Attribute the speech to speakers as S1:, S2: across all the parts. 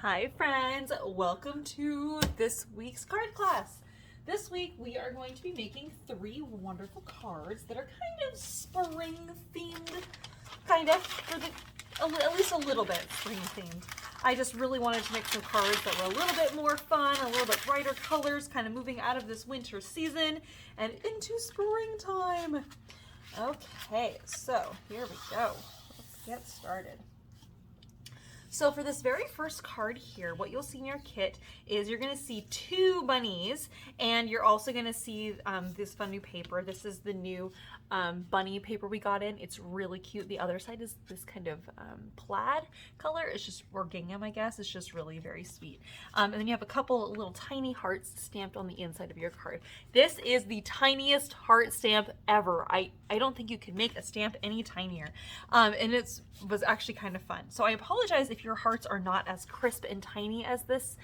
S1: Hi friends, welcome to this week's card class. This week we are going to be making 3 wonderful cards that are kind of spring themed, at least a little bit spring themed. I just really wanted to make some cards that were a little bit more fun, a little bit brighter colors, kind of moving out of this winter season and into springtime. Okay, so here we go. Let's get started. So for this very first card here, what you'll see in your kit is you're going to see 2 bunnies, and you're also going to see this fun new paper. This is the new bunny paper we got in. It's really cute. The other side is this kind of plaid color. It's just, or gingham, I guess. It's just really very sweet. And then you have a couple little tiny hearts stamped on the inside of your card. This is the tiniest heart stamp ever. I don't think you can make a stamp any tinier. And it was actually kind of fun. So I apologize if your hearts are not as crisp and tiny as this,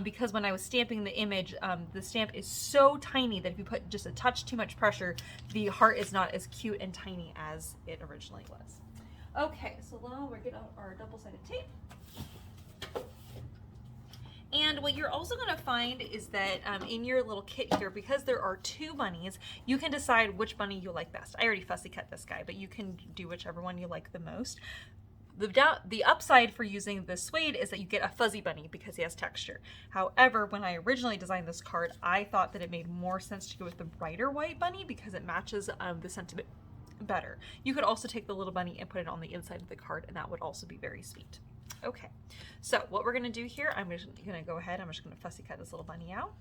S1: because when I was stamping the image, the stamp is so tiny that if you put just a touch too much pressure, the heart is not as cute and tiny as it originally was. Okay, so now we're getting out our double-sided tape. And what you're also going to find is that in your little kit here, because there are 2 bunnies, you can decide which bunny you like best. I already fussy cut this guy, but you can do whichever one you like the most. The upside for using this suede is that you get a fuzzy bunny because he has texture. However, when I originally designed this card, I thought that it made more sense to go with the brighter white bunny because it matches the sentiment better. You could also take the little bunny and put it on the inside of the card, and that would also be very sweet. Okay, so what we're gonna do here, I'm just gonna go ahead, I'm just gonna fussy cut this little bunny out.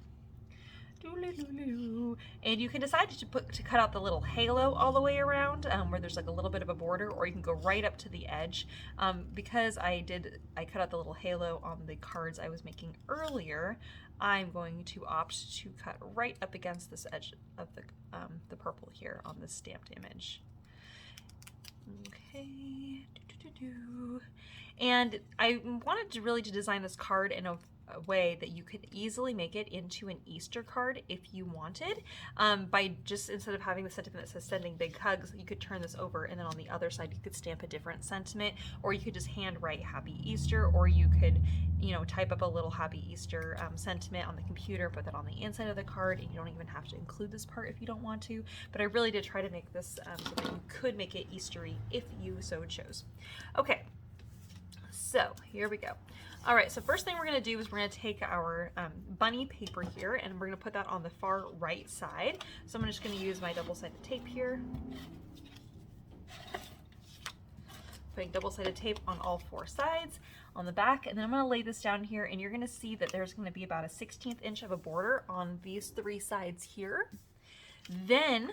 S1: And you can decide to cut out the little halo all the way around where there's like a little bit of a border, or you can go right up to the edge. Because I cut out the little halo on the cards I was making earlier, I'm going to opt to cut right up against this edge of the purple here on this stamped image. Okay. And I wanted to really design this card in a way that you could easily make it into an Easter card if you wanted. By just, instead of having the sentiment that says sending big hugs, you could turn this over, and then on the other side you could stamp a different sentiment, or you could just hand write Happy Easter, or you could, type up a little Happy Easter sentiment on the computer, put that on the inside of the card, and you don't even have to include this part if you don't want to. But I really did try to make this so that you could make it Eastery if you so chose. Okay, so here we go. All right, so first thing we're gonna do is we're gonna take our bunny paper here, and we're gonna put that on the far right side. So I'm just gonna use my double-sided tape here. Putting double-sided tape on all 4 sides on the back, and then I'm gonna lay this down here, and you're gonna see that there's gonna be about a 1/16 inch of a border on these 3 sides here. Then,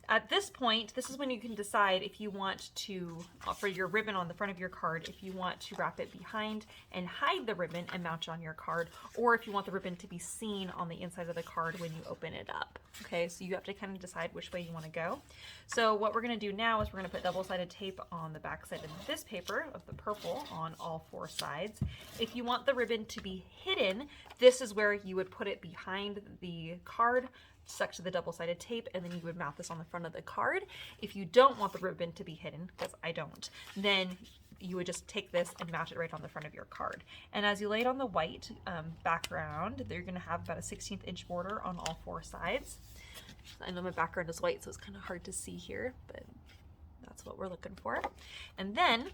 S1: at this point, this is when you can decide if you want to, for your ribbon on the front of your card, if you want to wrap it behind and hide the ribbon and mount it on your card, or if you want the ribbon to be seen on the inside of the card when you open it up. Okay, so you have to kind of decide which way you want to go. So what we're going to do now is we're going to put double-sided tape on the back side of this paper, of the purple, on all 4 sides. If you want the ribbon to be hidden, this is where you would put it behind the card, stuck to the double-sided tape, and then you would mount this on the front of the card. If you don't want the ribbon to be hidden, because I don't, then you would just take this and mount it right on the front of your card. And as you lay it on the white background, you're going to have about a 1/16 inch border on all 4 sides. I know my background is white, so it's kind of hard to see here, but that's what we're looking for. And then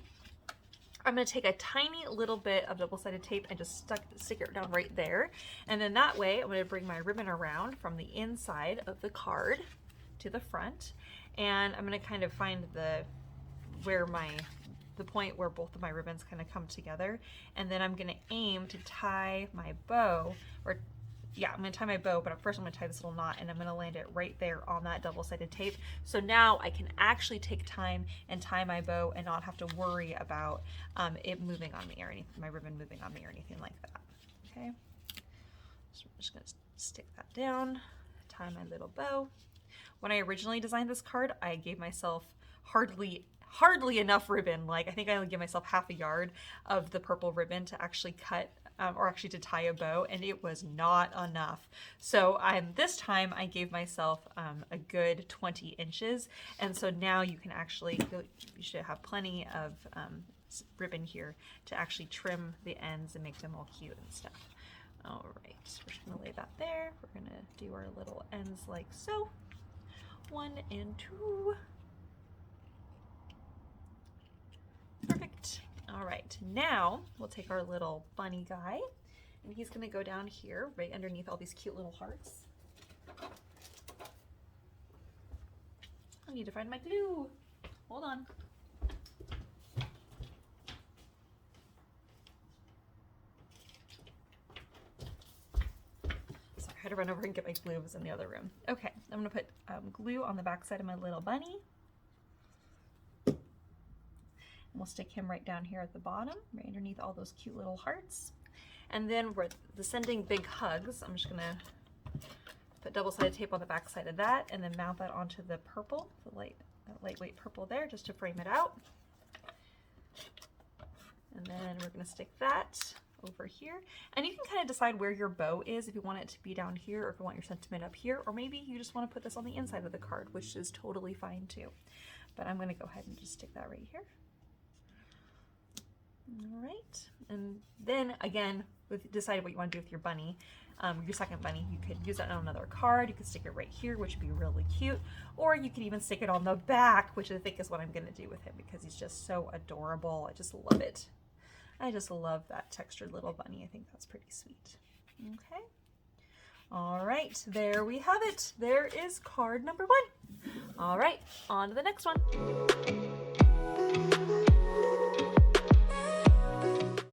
S1: I'm going to take a tiny little bit of double-sided tape and just stick it down right there. And then that way, I'm going to bring my ribbon around from the inside of the card to the front. And I'm going to kind of find the point where both of my ribbons kind of come together. And then I'm going to aim to tie my bow, I'm going to tie my bow, but first I'm going to tie this little knot, and I'm going to land it right there on that double-sided tape. So now I can actually take time and tie my bow and not have to worry about it moving on me or anything, my ribbon moving on me or anything like that. Okay, so I'm just going to stick that down, tie my little bow. When I originally designed this card, I gave myself hardly enough ribbon. Like, I think I only gave myself half a yard of the purple ribbon to actually cut or actually to tie a bow, and it was not enough. So this time I gave myself a good 20 inches, and so now you can actually, you should have plenty of ribbon here to actually trim the ends and make them all cute and stuff. All right, we're just gonna lay that there. We're gonna do our little ends like so. 1 and 2. Perfect. All right, now we'll take our little bunny guy, and he's gonna go down here right underneath all these cute little hearts. I need to find my glue. Hold on. Sorry, I had to run over and get my glue. It was in the other room. Okay, I'm gonna put glue on the back side of my little bunny. And we'll stick him right down here at the bottom, right underneath all those cute little hearts. And then we're sending big hugs. I'm just gonna put double-sided tape on the back side of that and then mount that onto the purple, that lightweight purple there, just to frame it out. And then we're gonna stick that over here. And you can kind of decide where your bow is, if you want it to be down here or if you want your sentiment up here, or maybe you just want to put this on the inside of the card, which is totally fine too. But I'm gonna go ahead and just stick that right here. All right, and then again, decide what you want to do with your bunny. Your second bunny, you could use that on another card. You could stick it right here, which would be really cute. Or you could even stick it on the back, which I think is what I'm going to do with him because he's just so adorable. I just love it. I just love that textured little bunny. I think that's pretty sweet. Okay. All right, there we have it. There is card number 1. All right, on to the next one.